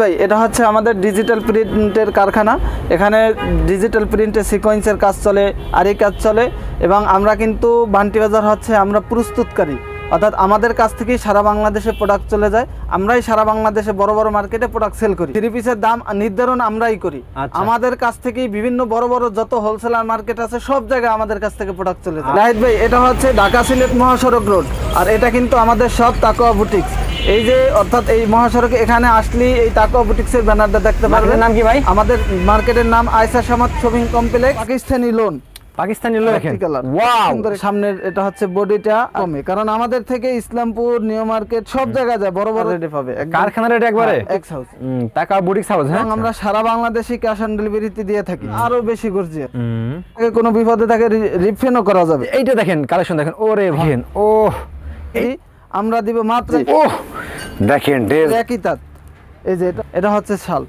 ভাই এটা হচ্ছে আমাদের ডিজিটাল প্রিন্টের কারখানা। এখানে ডিজিটাল প্রিন্টের সিকোয়েন্সের কাজ চলে, আরি কাজ চলে, এবং আমরা কিন্তু বান্টি বাজার হচ্ছে আমরা প্রস্তুতকারী, অর্থাৎ আমাদের কাছ থেকেই সারা বাংলাদেশে প্রোডাক্ট চলে যায়। আমরাই সারা বাংলাদেশে বড় বড় মার্কেটে প্রোডাক্ট সেল করি। থ্রি পিসের দাম নির্ধারণ আমরাই করি। আমাদের কাছ থেকেই বিভিন্ন বড় বড় যত হোলসেলার মার্কেট আছে সব জায়গায় আমাদের কাছ থেকে প্রোডাক্ট চলে যায়। রাইট ভাই, এটা হচ্ছে ঢাকা সিলেট মহাসড়ক রোড, আর এটা কিন্তু আমাদের সব তাকওয়া বুটিক্স। এই যে অর্থাৎ এই মহাসড়কে এখানে আসলেই এই তাকওয়া বুটিক্সের ব্যানারটা দেখতে পারবেন। নাম কি ভাই? আমাদের মার্কেটের নাম Ayesha Samad shopping complex, Pakistani loan. Pakistani loan দেখেন, ওয়াও সুন্দর। সামনের এটা হচ্ছে বডিটা কমে, কারণ আমাদের থেকে ইসলামপুর, নিউ মার্কেট সব জায়গায় যায়, বড় বড় রেটে পাবে। কারখানা রেট একবারে এক্স হাউস টাকা বুটিক্স হাউস। হ্যাঁ, আমরা সারা বাংলাদেশে ক্যাশ অন ডেলিভারিতে দিয়ে থাকি। আরো বেশি গর্জিয়াস, কোনো বিপদে থাকে রিফান্ডও করা যাবে। এইটা দেখেন, কালেকশন দেখেন, ওরে ভাই, ও আমরা দিব মাত্র, ও দেখেন ড্রেস একই তাত। এই যে এটা হচ্ছে শাল,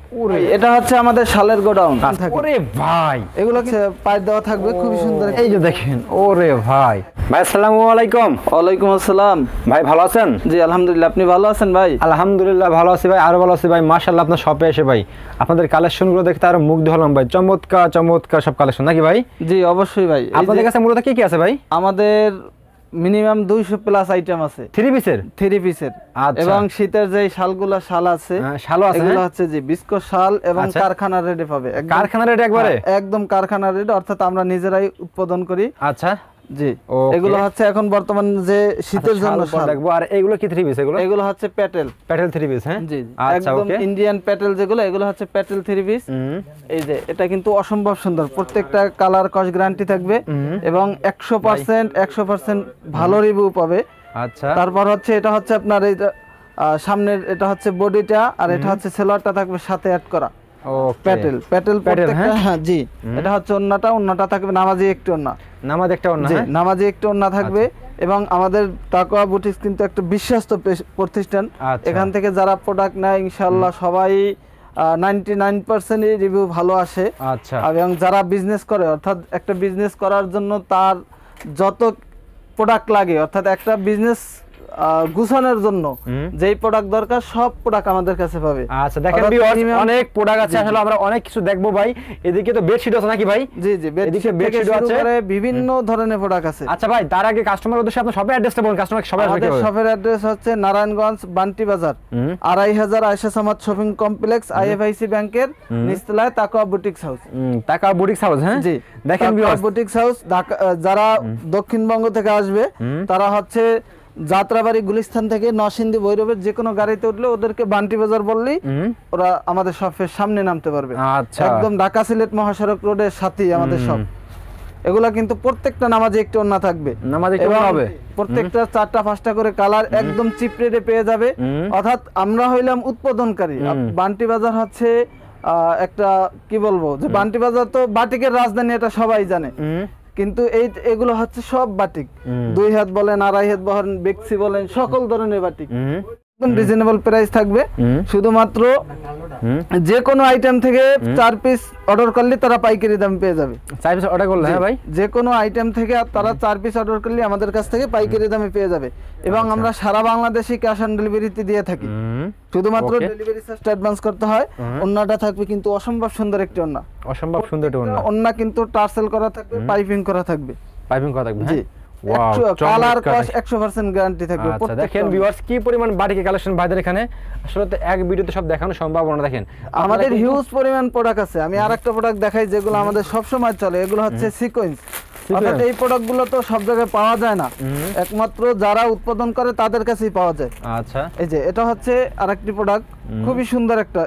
এটা হচ্ছে আমাদের শালের গোডাউন। ওরে ভাই, এগুলো পাইপ দেওয়া থাকবে, খুবই সুন্দর। এই যে দেখেন, ওরে ভাই। ভাই আসসালামু আলাইকুম। ওয়ালাইকুম আসসালাম। ভাই ভালো আছেন? জি আলহামদুলিল্লাহ, আপনি ভালো আছেন ভাই? আলহামদুলিল্লাহ ভালো আছি ভাই, আরো ভালো আছি ভাই। মাশাআল্লাহ, আপনার শপে এসে ভাই আপনাদের কালেকশনগুলো দেখতে আরো মুগ্ধ হলাম ভাই। চমৎকার চমৎকার সব কালেকশন নাকি ভাই? জি অবশ্যই ভাই। আপনাদের কাছে মূলত কি কি আছে ভাই? আমাদের মিনিমাম 200 প্লাস আইটেম আছে থ্রি পিসের। এবং শীতের যে শালগুলো শাল আছে, এগুলো হচ্ছে জি বিস্কো শাল, এবং কারখানার রেটে পাবে। কারখানার রেট একবারে একদম কারখানার রেট, অর্থাৎ আমরা নিজেরাই উৎপাদন করি। আচ্ছা জি, এগুলো হচ্ছে এখন বর্তমান যে শীতের জন্য দেখবো। আর এগুলো কি থ্রি পিস? এগুলো হচ্ছে প্যাটেল থ্রি পিস। হ্যাঁ জি, একদম ইন্ডিয়ান প্যাটেল যেগুলো, এগুলো হচ্ছে প্যাটেল থ্রি পিস। এই যে এটা কিন্তু অসম্ভব সুন্দর, প্রত্যেকটা কালার কস্ট গ্যারান্টি থাকবে, এবং 100% ভালো রিভিউ পাবে। আচ্ছা, তারপর হচ্ছে এটা হচ্ছে আপনার এই সামনের এটা হচ্ছে বডিটা, আর এটা হচ্ছে সেলোয়ারটা থাকবে সাথে অ্যাড করা। প্যাটেল প্রত্যেকটা। হ্যাঁ জি, এটা হচ্ছে ওন্নাটা থাকবে নামাজি একটু ওন্না, নামাজি একটু ওন্না থাকবে। এবং আমাদের তাকওয়া বুটিক্স কিন্তু একটা বিশ্বস্ত প্রতিষ্ঠান। এখান থেকে যারা প্রোডাক্ট নেয় ইনশাআল্লাহ সবাই 99% রিভিউ ভালো আসে। আচ্ছা, এবং যারা বিজনেস করে, অর্থাৎ একটা বিজনেস করার জন্য তার যত প্রোডাক্ট লাগে, অর্থাৎ একটা বিজনেস গুছানোর জন্য যেই প্রোডাক্ট দরকার সব প্রোডাক্ট আমাদের কাছে পাবে। আচ্ছা দেখেন ভিউয়ার্স, অনেক প্রোডাক্ট আছে, আসলে আমরা অনেক কিছু দেখবো ভাই। এদিকে তো বেডশিট আছে নাকি ভাই? জি জি, বেডশিট আছে, বিভিন্ন ধরনের প্রোডাক্ট আছে। আচ্ছা ভাই, তার আগে কাস্টমার উদ্দেশ্যে আপনার শপের অ্যাড্রেসটা বলুন। কাস্টমার সবাই আসবে। আমাদের শপের অ্যাড্রেস হচ্ছে নারায়ণগঞ্জ বান্টি বাজার, 2500 Ayesha Samad shopping complex, IFIC ব্যাংকের নিচতলায় তাকওয়া বুটিক্স হাউস। তাকওয়া বুটিক্স হাউস। হ্যাঁ জি, দেখেন ভিউয়ার্স, বুটিক্স হাউস। যারা দক্ষিণবঙ্গ থেকে আসবে তারা হচ্ছে যাত্রাবাড়ি, গুলিস্তান থেকে নরসিংদী, ভৈরবের যে কোনো গাড়িতে উঠলে ওদেরকে বান্টি বাজার বললেই ওরা আমাদের শপের সামনে নামতে পারবে। একদম ঢাকা সিলেট মহাসড়ক রোডের সাথেই আমাদের শপ। এগুলা কিন্তু প্রত্যেকটা নামাজে একটু ওন্না থাকবে, প্রত্যেকটা 4টা-5টা করে কালার, একদম চিপ রেটে পেয়ে যাবে। অর্থাৎ আমরা হইলাম উৎপাদনকারী। বান্টি বাজার হচ্ছে একটা কি বলবো, যে বান্টি বাজার তো বাটিকের রাজধানী, এটা সবাই জানে, কিন্তু এগুলো হচ্ছে সব বাটিক। 2 হাত বলেন, 2.5 হাত বলেন, বেক্সি বলেন, সকল ধরনের বাটিক। একদম রিজনেবল প্রাইস থাকবে। শুধুমাত্র যে কোনো আইটেম থেকে 4 পিস অর্ডার করলে তারা পাইকারি দাম পেয়ে যাবে। 4 পিস অর্ডার করলে? হ্যাঁ ভাই, যে কোনো আইটেম থেকে তারা 4 পিস অর্ডার করলে আমাদের কাছ থেকে পাইকারি দামে পেয়ে যাবে। এবং আমরা সারা বাংলাদেশে ক্যাশ অন ডেলিভারিতে দিয়ে থাকি। শুধুমাত্র ডেলিভারি চার্জটা অ্যাডভান্স করতে হয়। ওন্নাটা থাকবে কিন্তু অসম্ভব সুন্দর একটি ওন্না, অসম্ভব সুন্দর একটি ওন্না। ওন্না কিন্তু টার্সেল করা থাকবে, পাইপিং করা থাকবে। জি, কালার কস্ট 100% গ্যারান্টি থাকবে। আচ্ছা দেখেন ভিউয়ার্স, কি পরিমাণ বাটিকের কালেকশন ভাইদের এখানে, আসলে তো এক ভিডিওতে সব দেখানো সম্ভব না। দেখেন আমাদের হিউজ পরিমাণ প্রোডাক্ট আছে। আমি আরেকটা প্রোডাক্ট দেখাই যেগুলো আমাদের সব সময় চলে, এগুলো হচ্ছে সিকোয়েন্স। অর্থাৎ এই প্রোডাক্টগুলো তো সব জায়গায় পাওয়া যায় না, একমাত্র যারা উৎপাদন করে তাদের কাছেই পাওয়া যায়। আচ্ছা, এই যে এটা হচ্ছে আরেকটি প্রোডাক্ট, খুবই সুন্দর একটা।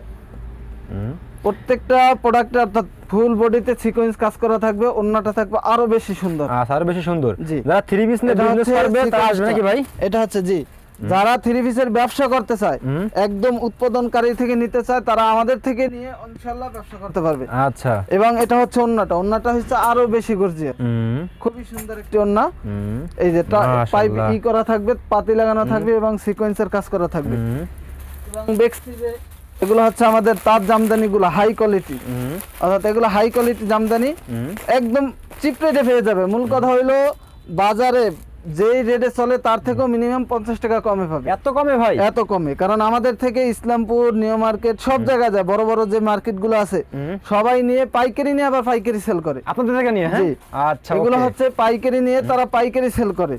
প্রত্যেকটা প্রোডাক্টে অর্থাৎ ফুল বডিতে সিকোয়েন্স কাজ করা থাকবে, ওন্নাটা থাকবে আরো বেশি সুন্দর। আচ্ছা, আরো বেশি সুন্দর। জি, যারা থ্রি পিস নিয়ে বিজনেস করবে তারা আসবে নাকি ভাই? এটা হচ্ছে জি, যারা থ্রি পিসের ব্যবসা করতে চায়, একদম উৎপাদনকারী থেকে নিতে চায়, তারা আমাদের থেকে নিয়ে ইনশাআল্লাহ ব্যবসা করতে পারবে। আচ্ছা, এবং এটা হচ্ছে ওন্নাটা হচ্ছে আরো বেশি গর্জিয়াস, খুবই সুন্দর একটি ওন্না। এই যে পাইপ করা থাকবে, পাতি লাগানো থাকবে, এবং সিকোয়েন্সের কাজ করা থাকবে। এবং বেক্সিতে এগুলো হচ্ছে আমাদের তাঁত জামদানি গুলো হাই কোয়ালিটি, অর্থাৎ এগুলো হাই কোয়ালিটি জামদানি, একদম চিপ রেটে পেয়ে যাবে। মূল কথা হইলো বাজারে যেই রেটে চলে তার থেকেও মিনিমাম 50 টাকা কমে পাবে। এত কমে ভাই? এত কমে, কারণ আমাদের থেকে ইসলামপুর, নিউ মার্কেট সব জায়গায় যায়, বড় বড় যে মার্কেটগুলো আছে সবাই নিয়ে পাইকারি নিয়ে আবার পাইকারি সেল করে আপনাদের থেকে নিয়ে। হ্যাঁ, জি। আচ্ছা, এগুলো হচ্ছে পাইকারি নিয়ে তারা পাইকারি সেল করে।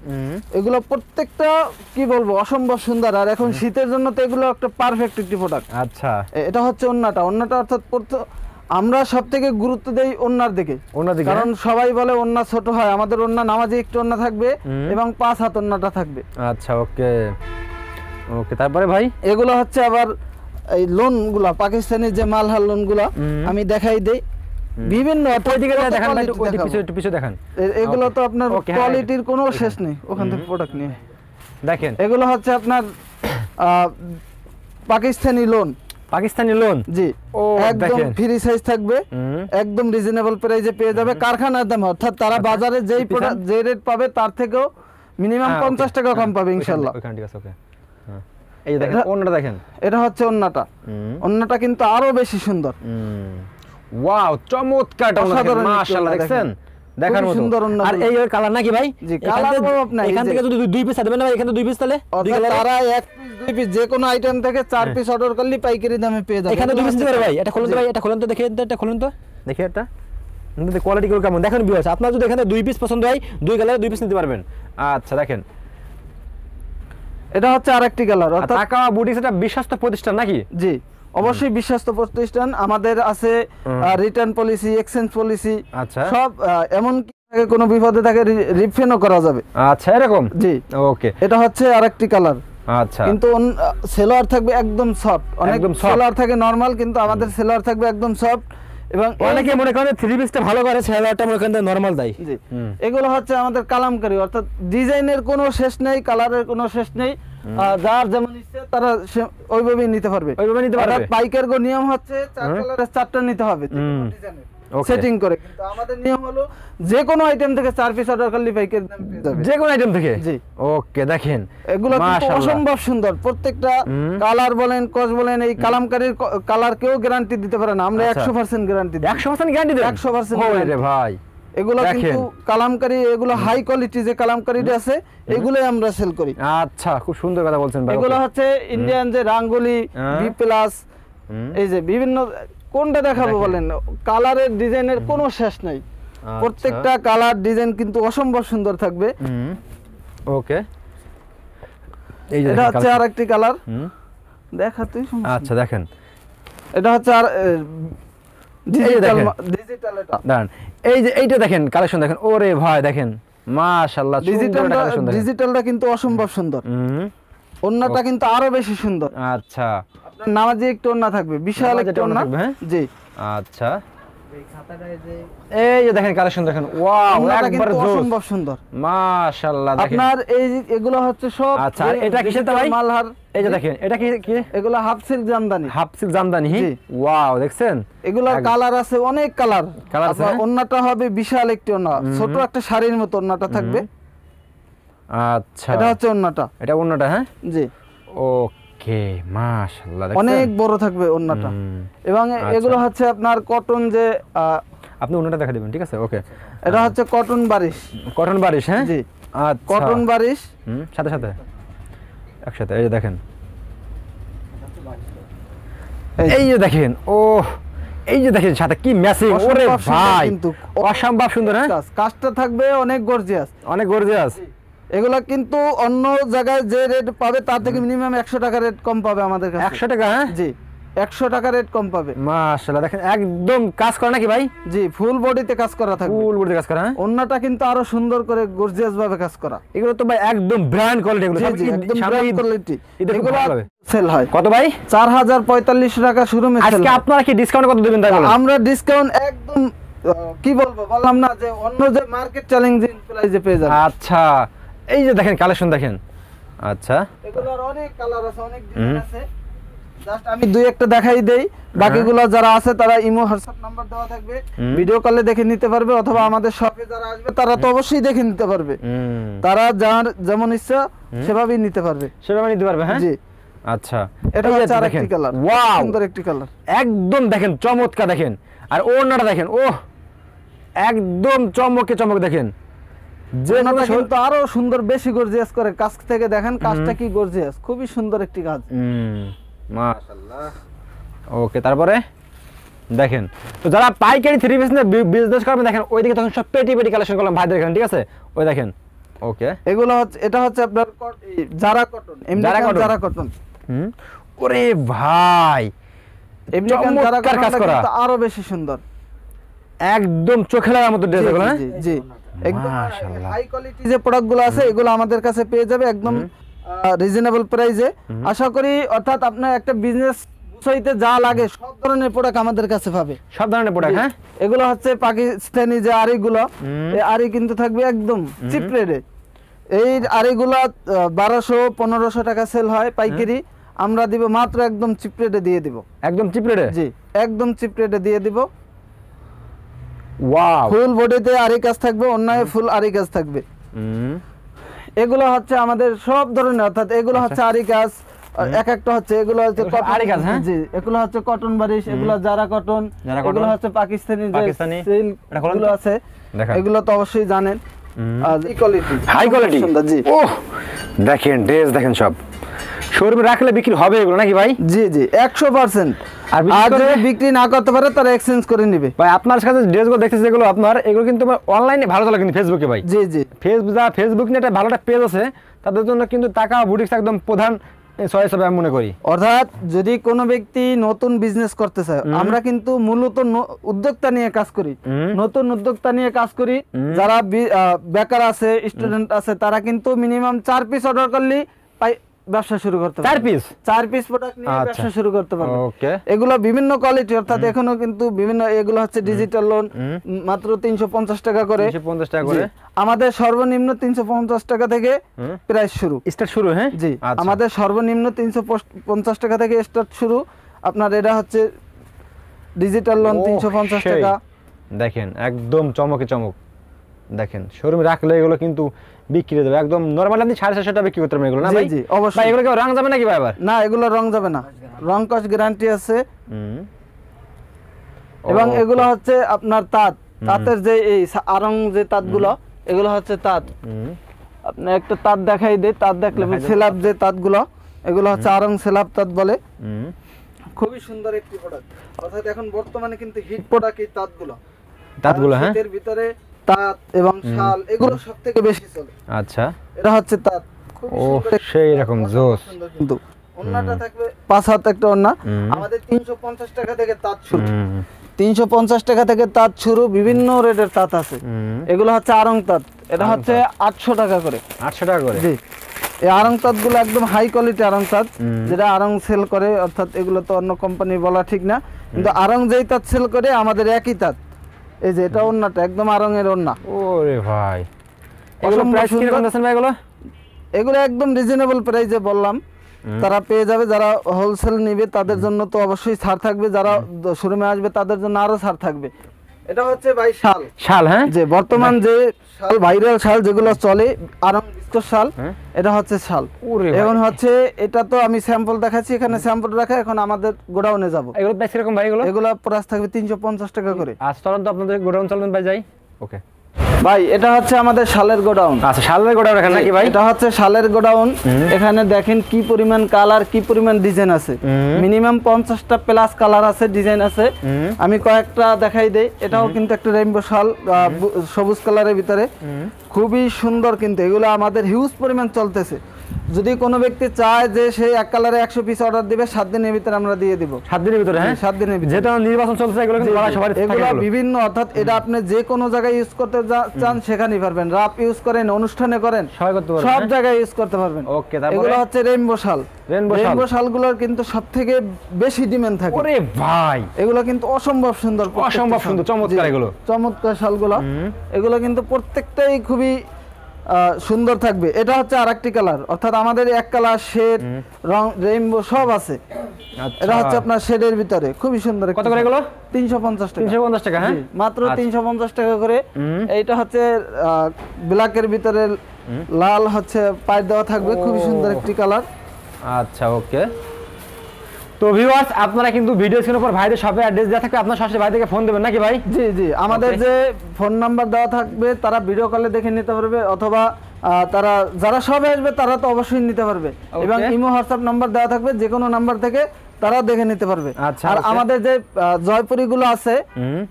এগুলো প্রত্যেকটা কি বলবো অসম্ভব সুন্দর, আর এখন শীতের জন্য তো এগুলো একটা পারফেক্ট একটি প্রোডাক্ট। আচ্ছা, এটা হচ্ছে ওন্নাটা অর্থাৎ আমরা সব থেকে গুরুত্ব দেই ওন্নার দিকে, কারণ সবাই বলে ওন্না ছোট হয়, আমাদের ওন্না নামাজি একটু ওন্না থাকবে এবং 5 হাত ওন্নাটা থাকবে। আচ্ছা, ওকে ওকে। তারপরে ভাই এগুলো হচ্ছে আবার এই লোন গুলা, পাকিস্তানি যে মালহার লোন গুলা আমি দেখাই দেই বিভিন্ন ওইদিকে দেখান ভাই, একটু পিছু দেখান। এগুলো তো আপনার হ্যাঁ, কোয়ালিটির কোনো শেষ নেই, ওখান থেকে প্রোডাক্ট নিয়ে দেখেন। এগুলো হচ্ছে আপনার পাকিস্তানি লোন। পাকিস্তানি লোন, জি, ও একদম ফ্রি সাইজ থাকবে, একদম রিজনেবল প্রাইসে পেয়ে যাবে কারখানার দাম, অর্থাৎ তারা বাজারে যেই প্রোডাক্ট যে রেট পাবে তার থেকেও মিনিমাম 50 টাকা কম পাবে ইনশাআল্লাহ। ওখানে ঠিক আছে, ওকে। হ্যাঁ, এই যে দেখেন ওন্নাটা দেখেন, এটা হচ্ছে ওন্নাটা। ওন্নাটা কিন্তু আরো বেশি সুন্দর। ওয়াও, চমৎকার অসাধারণ, মাশাআল্লাহ, দেখছেন দেখার মতো সুন্দর ওন্না। আর এই কালার নাকি ভাই? জি, কালার পাবো আপনার এখান থেকে যদি দুই পিস দেবেন না ভাই, এখানে দুই পিস তাহলে তারা এক পিস দুই পিস যে কোনো আইটেম থেকে 4 পিস অর্ডার করলে পাইকারি দামে পেয়ে যাবে। এখানে দুই পিস দিতে পারে ভাই? এটা খুলুন তো ভাই, এটা খুলুন তো, দেখে এটা খুলুন তো, দেখি এটা কোয়ালিটি গুলো কেমন দেখেন ভিউয়ার্স। আপনার যদি এখানে দুই পিস পছন্দ হয়, দুই কালারে দুই পিস নিতে পারবেন। আচ্ছা, দেখেন এটা হচ্ছে আরেকটি কালার। অর্থাৎ তাকাওয়া বুটিক্স এটা বিশ্বস্ত প্রতিষ্ঠান নাকি? জি, অবশ্যই বিশ্বস্ত প্রতিষ্ঠান। আমাদের আছে রিটার্ন পলিসি, এক্সচেঞ্জ পলিসি, আচ্ছা, সব এমন কি কোনো বিপদে থাকে রিফান্ডও করা যাবে। আচ্ছা, এরকম। জি, ওকে। এটা হচ্ছে আরেকটি কালার। আচ্ছা, কিন্তু সেলোয়ার থাকবে একদম সফট, অনেক সেলোয়ার থাকে নরমাল, কিন্তু আমাদের সেলোয়ার থাকবে একদম সফট। এবং অনেকে মনে করেন থ্রি পিসটা ভালো করে, সেলোয়ারটা মনে করেন নরমাল দেয়। জি, এগুলো হচ্ছে আমাদের কালামকারী, অর্থাৎ ডিজাইনের কোনো শেষ নেই, কালারের কোনো শেষ নেই, যার যেমন ইচ্ছে তারা ওইভাবেই নিতে পারবে। পাইকার গো নিয়ম হচ্ছে 4 কালারের 4টা নিতে হবে সেটিং করে, কিন্তু আমাদের নিয়ম হলো যে কোনো আইটেম থেকে 4 পিস অর্ডার করলে পাইকার দাম পেয়ে যাবে, যে কোনো আইটেম থেকে। জি, ওকে। দেখেন এগুলো কিন্তু অসম্ভব সুন্দর, প্রত্যেকটা কালার বলেন, কস বলেন, এই কালামকারীর কালার কেউ গ্যারান্টি দিতে পারে না, আমরা 100% গ্যারান্টি দিই। 100% গ্যারান্টি দেন? 100% ওরে ভাই, এগুলো কিন্তু কালামকারী, এগুলো হাই কোয়ালিটি যে কালামকারীটা আছে এগুলোই আমরা সেল করি। আচ্ছা, খুব সুন্দর কথা বলছেন ভাই। এগুলো হচ্ছে ইন্ডিয়ান যে রাঙ্গুলি, বি প্লাস, এই যে বিভিন্ন, কোনটা দেখাবো বলেন, কালারের ডিজাইনের কোনো শেষ নাই, প্রত্যেকটা কালার ডিজাইন কিন্তু অসম্ভব সুন্দর থাকবে। ওকে, এই যে এটা হচ্ছে আরেকটি কালার, দেখা তুই। আচ্ছা, দেখেন এটা হচ্ছে আর ডিজিটাল, এটা দাঁড়ান, এই যে এইটা দেখেন কালেকশন দেখেন, ওরে ভাই দেখেন মাশাআল্লাহ, ডিজিটালটা কিন্তু অসম্ভব সুন্দর। ওন্নাটা কিন্তু আরো বেশি সুন্দর। আচ্ছা, আপনার নামাজি একটু ওন্না থাকবে, বিশাল একটা ওন্না। জি, আচ্ছা, এই যে দেখেন কালেকশন দেখেন, ওয়াও, একবার অসম্ভব সুন্দর মাশাআল্লাহ। দেখেন আপনার এই এগুলো হচ্ছে সব। আচ্ছা, আর এটা কিসের ভাই? মালহার। এই যে দেখেন, এটা কি কি? এগুলো half silk Jamdani. Half silk Jamdani, wow, দেখছেন এগুলোর কালার আছে, অনেক কালার আছে। ওন্নাটা হবে বিশাল একটি ওন্না, ছোট একটা শাড়ির মতো ওন্নাটা থাকবে। আচ্ছা, এটা হচ্ছে ওন্নাটা, এটা ওন্নাটা। হ্যাঁ, জি, ওকে, মাশাআল্লাহ, অনেক বড় থাকবে ওন্নাটা। এবং এগুলো হচ্ছে আপনার কটন, যে আপনি ওন্নাটা দেখা দিবেন, ঠিক আছে? ওকে, এটা হচ্ছে কটন বারিশ। কটন বারিশ, হ্যাঁ, জি, আচ্ছা, কটন বারিশ সাথে সাথে একসাথে। এই যে দেখেন, এই যে দেখেন, ও এই যে দেখেন সাথে কি ম্যাচিং, ওরে ভাই কিন্তু অসম্ভব সুন্দর। হ্যাঁ, কাজটা থাকবে অনেক গর্জিয়াস, অনেক গর্জিয়াস। এগুলা কিন্তু অন্য জায়গায় যে রেট পাবে তার থেকে মিনিমাম 100 টাকা রেট কম পাবে আমাদের কাছে। 100 টাকা? হ্যাঁ, জি, 100 টাকা রেট কম পাবে। মাশাআল্লাহ, দেখেন একদম কাজ করে নাকি ভাই? জি, ফুল বডিতে কাজ করা থাকবে, ফুল বডিতে কাজ করা। হ্যাঁ, ওন্নাটা কিন্তু আরো সুন্দর করে গর্জিয়াস ভাবে কাজ করা। এগুলো তো ভাই একদম ব্র্যান্ড কোয়ালিটি, এগুলো জি, একদম ব্র্যান্ড কোয়ালিটি। এগুলো সেল হয় কত ভাই? 4045 টাকা শুরু মে সেল। আজকে আপনারা কি ডিসকাউন্ট কত দিবেন তাই বলেন? আমরা ডিসকাউন্ট একদম কি বলবো, বললাম না যে অন্য যে মার্কেট চ্যালেঞ্জিং প্রাইসে পেয়ে যাবেন। আচ্ছা, এই যে দেখেন কালেকশন দেখেন। আচ্ছা, এগুলোর অনেক কালার আছে, অনেক ডিজাইন আছে, জাস্ট আমি দুই একটা দেখাই দেই, বাকিগুলো যারা আছে তারা ইমো হোয়াটসঅ্যাপ নাম্বার দেওয়া থাকবে, ভিডিও কলে দেখে নিতে পারবে, অথবা আমাদের শপে যারা আসবে তারা তো অবশ্যই দেখে নিতে পারবে, তারা যার যেমন ইচ্ছা সেভাবেই নিতে পারবে, সেভাবে নিতে পারবে। হ্যাঁ, জি, আচ্ছা, এটা হচ্ছে আরেকটি কালার, ওয়াও, সুন্দর একটি কালার, একদম দেখেন চমৎকার। দেখেন আর ওড়নাটা দেখেন, ওহ, একদম চমকে চমক। দেখেন যে কোনো ওনাটা কিন্তু আরো সুন্দর, বেশি গর্জিয়াস করে। কাছ থেকে দেখেন কাজটা কি গর্জিয়াস, খুবই সুন্দর একটি কাজ। মাশাআল্লাহ। ওকে, তারপরে দেখেন, তো যারা পাইকারি থ্রি পিস নিয়ে বিজনেস করবেন, দেখেন ওইদিকে তখন সব পেটি পেটি কালেকশন করলাম ভাইদের এখানে, ঠিক আছে? ওই দেখেন। ওকে, এগুলো হচ্ছে, এটা হচ্ছে আপনার Zara cotton, American Zara cotton. ওরে ভাই, আমেরিকান জারা চমৎকার কাজ করা, কটন আরো বেশি সুন্দর, একদম চোখে লাগার মতো ড্রেস এগুলো, হ্যাঁ? জি জি, একদম মাশাআল্লাহ। হাই কোয়ালিটি যে প্রোডাক্টগুলো আছে এগুলো আমাদের কাছে পেয়ে যাবে একদম রিজনেবল প্রাইসে। আশা করি অর্থাৎ আপনার একটা বিজনেস গুছাইতে যা লাগে সব ধরনের প্রোডাক্ট আমাদের কাছে পাবে, সব ধরনের প্রোডাক্ট, হ্যাঁ? এগুলো হচ্ছে পাকিস্তানি যে আড়িগুলো, এই আড়ি কিন্তু থাকবে একদম চিপ রেটে। এই আড়িগুলো 1200-1500 টাকা সেল হয় পাইকারি, আমরা দিব মাত্র একদম চিপ রেটে দিয়ে দিব। একদম চিপ রেটে? জি, একদম চিপ রেটে দিয়ে দিব। ওয়াও, ফুল বডিতে আড়ি কাজ থাকবে, অন্যায় ফুল আড়ি কাজ থাকবে। এগুলো হচ্ছে আমাদের সব ধরনের, অর্থাৎ এগুলো হচ্ছে আড়ি কাজ, এক একটা হচ্ছে, এগুলো হচ্ছে এগুলো সব আড়ি কাজ, হ্যাঁ? জি, এগুলো হচ্ছে কটন বারিশ, এগুলো জারা কটন, এগুলো হচ্ছে পাকিস্তানি যে সিল্ক গুলো আছে, দেখেন। এগুলো তো অবশ্যই জানেন। আর কোয়ালিটি, হাই কোয়ালিটি, জি। ওহ দেখেন ড্রেস, দেখেন সব শোরুমে রাখলে বিক্রি হবে এগুলো নাকি ভাই? জি জি, 100%। আর আর যদি বিক্রি না করতে পারে তারা এক্সচেঞ্জ করে নেবে। ভাই আপনার কাছে ড্রেসগুলো দেখতেছি যেগুলো আপনার, এগুলো কিন্তু অনলাইনে ভালো চলে, কিন্তু ফেসবুকে ভাই, জি জি, ফেসবুক নিয়ে একটা ভালো একটা পেজ আছে, তাদের জন্য কিন্তু টাকা বুটিক্স একদম প্রধান চয়েস হবে আমি মনে করি। অর্থাৎ যদি কোনো ব্যক্তি নতুন বিজনেস করতে চায়, আমরা কিন্তু মূলত উদ্যোক্তা নিয়ে কাজ করি, নতুন উদ্যোক্তা নিয়ে কাজ করি। যারা বেকার আছে, স্টুডেন্ট আছে, তারা কিন্তু মিনিমাম 4 পিস অর্ডার করলেই ব্যবসা শুরু করতে পারবে। 4 পিস প্রোডাক্ট নিয়ে ব্যবসা শুরু করতে পারবে। ওকে, এগুলো বিভিন্ন কোয়ালিটি, অর্থাৎ এখনো কিন্তু বিভিন্ন, এগুলো হচ্ছে ডিজিটাল লোন, মাত্র 350 টাকা করে, 350 টাকা করে। আমাদের সর্বনিম্ন 350 টাকা থেকে প্রাইস শুরু, স্টার্ট শুরু, হ্যাঁ? জি, আমাদের সর্বনিম্ন 350 টাকা থেকে স্টার্ট শুরু। আপনার এটা হচ্ছে ডিজিটাল লোন 350 টাকা। দেখেন একদম চমকে চমক, দেখেন শোরুমে রাখলে এগুলো কিন্তু বিক্রি হয়ে যাবে একদম নরমালি। আপনি 750 টাকা বিক্রি করতে পারবেন এগুলো, না ভাই? জি অবশ্যই। ভাই এগুলো কি রং যাবে নাকি ভাই আবার? না, এগুলো রং যাবে না, রং কস গ্যারান্টি আছে। এবং এগুলো হচ্ছে আপনার তাঁতের যে এই আরং যে তাঁতগুলো, এগুলো হচ্ছে তাঁত। আপনি একটা তাঁত দেখাই দেই, তাঁত দেখলে সেলাপ যে তাঁতগুলো, এগুলো হচ্ছে আরং সেলাপ তাঁত বলে। খুবই সুন্দর একটি প্রোডাক্ট, অর্থাৎ এখন বর্তমানে কিন্তু হিট প্রোডাক্ট এই তাঁতগুলো, হ্যাঁ, এর ভিতরে তাঁত এবং শাল এগুলো সবথেকে বেশি চলে। আচ্ছা, এটা হচ্ছে তাঁত, ও সেই রকম জোস। কিন্তু ওন্নাটা থাকবে 5 হাত একটা ওন্না। আমাদের 350 টাকা থেকে তাঁত শুরু, 350 টাকা থেকে তাঁত শুরু, বিভিন্ন রেটের তাঁত আছে। এগুলো হচ্ছে আরং তাঁত, এটা হচ্ছে 800 টাকা করে। 800 টাকা করে? জি, এই আরং তাঁতগুলো একদম হাই কোয়ালিটি আরং তাঁত, যেটা আরং সেল করে, অর্থাৎ এগুলো তো অন্য কোম্পানি বলা ঠিক না, কিন্তু আরং যেই তাঁত সেল করে আমাদের একই তাঁত। এই যে এটা ওন্নাটা একদম আরং এর ওন্না। ওরে ভাই, এগুলো প্রাইস কি রকম আছেন ভাই এগুলো? এগুলো একদম রিজনেবল প্রাইসে বললাম, তারা পেয়ে যাবে। যারা হোলসেল নিবে তাদের জন্য তো অবশ্যই ছাড় থাকবে, যারা শোরুমে আসবে তাদের জন্য আরো ছাড় থাকবে। এটা হচ্ছে ভাই শাল, হ্যাঁ, যে বর্তমান যে শাল, ভাইরাল শাল যেগুলো চলে, আরং বিস্কুট শাল, এটা হচ্ছে শাল। এখন হচ্ছে এটা তো আমি স্যাম্পল দেখাচ্ছি, এখানে স্যাম্পল রাখা, এখন আমাদের গোডাউনে যাব। এগুলো প্রাইস কিরকম ভাই? এগুলো প্রাইস থাকবে 350 টাকা করে। আজ চলুন তো আপনাদের গোডাউন চলুন ভাই, যাই। ওকে ভাই, এটা হচ্ছে আমাদের শালের গোডাউন। আচ্ছা, শালের গোডাউন এখানে নাকি ভাই? এটা হচ্ছে শালের গোডাউন। এখানে দেখেন কি পরিমাণ কালার, কি পরিমাণ ডিজাইন আছে, মিনিমাম 50টা প্লাস কালার আছে, ডিজাইন আছে। আমি কয়েকটা দেখাই দেই। এটাও কিন্তু একটা রেইনবো শাল, সবুজ কালারের ভিতরে, খুবই সুন্দর। কিন্তু এগুলো আমাদের হিউজ পরিমাণ চলতেছে। যদি কোনো ব্যক্তি চায় যে সেই এক কালারে 100 পিস অর্ডার দিবে, 7 দিনের ভিতরে আমরা দিয়ে দিব। 7 দিনের ভিতরে? হ্যাঁ, 7 দিনের ভিতরে। যেটা নির্বাচন চলছে এগুলো কিন্তু সবাই এগুলো বিভিন্ন, অর্থাৎ এটা আপনি যে কোনো জায়গায় ইউজ করতে চান সেখানেই পারবেন। রাপ ইউজ করেন, অনুষ্ঠানে করেন, সবাই করতে পারবেন, সব জায়গায় ইউজ করতে পারবেন। ওকে, তারপরে এগুলো হচ্ছে রেইনবো শাল। রেইনবো শালগুলোর কিন্তু সবথেকে বেশি ডিমান্ড থাকে। ওরে ভাই, এগুলো কিন্তু অসম্ভব সুন্দর, অসম্ভব সুন্দর, চমৎকার। এগুলো চমৎকার শালগুলো, এগুলো কিন্তু প্রত্যেকটাই খুবই সুন্দর থাকবে। এটা হচ্ছে আরেকটি কালার, অর্থাৎ আমাদের এক কালার, শেড, রং, রেইনবো সব আছে। এটা হচ্ছে আপনার শেডের ভিতরে, খুবই সুন্দর। কত করে এগুলো? 350 টাকা। 350 টাকা? হ্যাঁ, মাত্র 350 টাকা করে। এইটা হচ্ছে ব্ল্যাকের ভিতরে লাল হচ্ছে পাইপ দেওয়া থাকবে, খুবই সুন্দর একটি কালার। আচ্ছা, ওকে। তো ভিউয়ার্স আপনারা কিন্তু ভিডিও স্ক্রিনের উপর ভাইদের শপে অ্যাড্রেস দেওয়া থাকবে, আপনারা সরাসরি ভাইদেরকে ফোন দেবেন নাকি ভাই? জি জি, আমাদের Okay. যে ফোন নাম্বার দেওয়া থাকবে তারা ভিডিও কলে দেখে নিতে পারবে, অথবা তারা যারা সবে আসবে তারা তো অবশ্যই নিতে পারবে, এবং ইমো হোয়াটসঅ্যাপ নাম্বার দেওয়া থাকবে, যে কোনো নাম্বার থেকে তারা দেখে নিতে পারবে। আচ্ছা, আর okay. আমাদের যে জয়পুরি গুলো আছে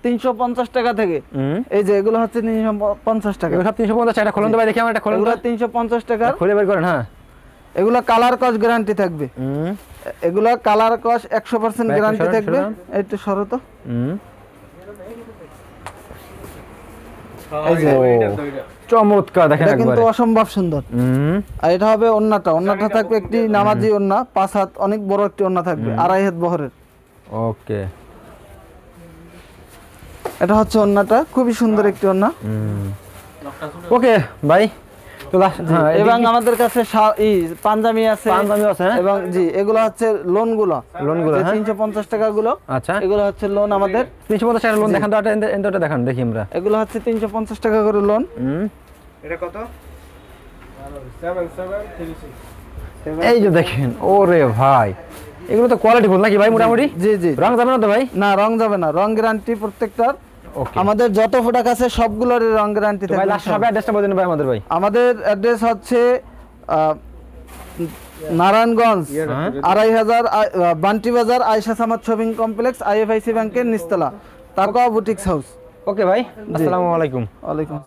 350 টাকা থেকে, এই যে এগুলো হচ্ছে 350 টাকা, এগুলো সব 350 টাকা। খোলেন তো ভাই দেখি, আমরা এটা খোলেন তো। এগুলো 350 টাকা। খুলে বের করেন। হ্যাঁ, এগুলো কালার কস গ্যারান্টি থাকবে, এগুলো কালার কস 100% গ্যারান্টি থাকবে। একটু সরো তো, এই যে চমৎকার দেখেন এটা কিন্তু একবারে। অসম্ভব সুন্দর। আর এটা হবে ওন্নাটা থাকবে একটি নামাজি ওন্না, 5 হাত, অনেক বড় একটি ওন্না থাকবে, 2.5 হাত বহরের। ওকে, এটা হচ্ছে ওন্নাটা, খুবই সুন্দর একটি ওন্না। ওকে ভাই। তো এবং আমাদের কাছে পাঞ্জাবি আছে, পাঞ্জাবি আছে, হ্যাঁ? এবং জি এগুলো হচ্ছে লোনগুলো, হ্যাঁ? 350 টাকা গুলো। আচ্ছা, এগুলো হচ্ছে লোন আমাদের 350 টাকা লোন। দেখান তো, এটা দেখান দেখি আমরা। এগুলো হচ্ছে 350 টাকা করে লোন। এটা কত? 7736। এই যে দেখেন, ওরে ভাই, এগুলো তো কোয়ালিটি ফুল নাকি ভাই মোটামুটি? জি জি, রং যাবে না তো ভাই? না রং যাবে না, রং গ্যারান্টি প্রত্যেকটার। ওকে, আমাদের যত প্রোডাক্ট আছে সবগুলোর রং গ্যারান্টি ভাই থাকবে। লাস্ট সবাই অ্যাড্রেসটা বলে দিন ভাই আমাদের ভাই। আমাদের অ্যাড্রেস হচ্ছে নারায়ণগঞ্জ 2500 বান্টি বাজার, Ayesha Samad shopping complex, IFIC ব্যাংকের নিচতলা, তাকওয়া বুটিক্স হাউস। ওকে ভাই, আসসালামু আলাইকুম। ওয়ালাইকুম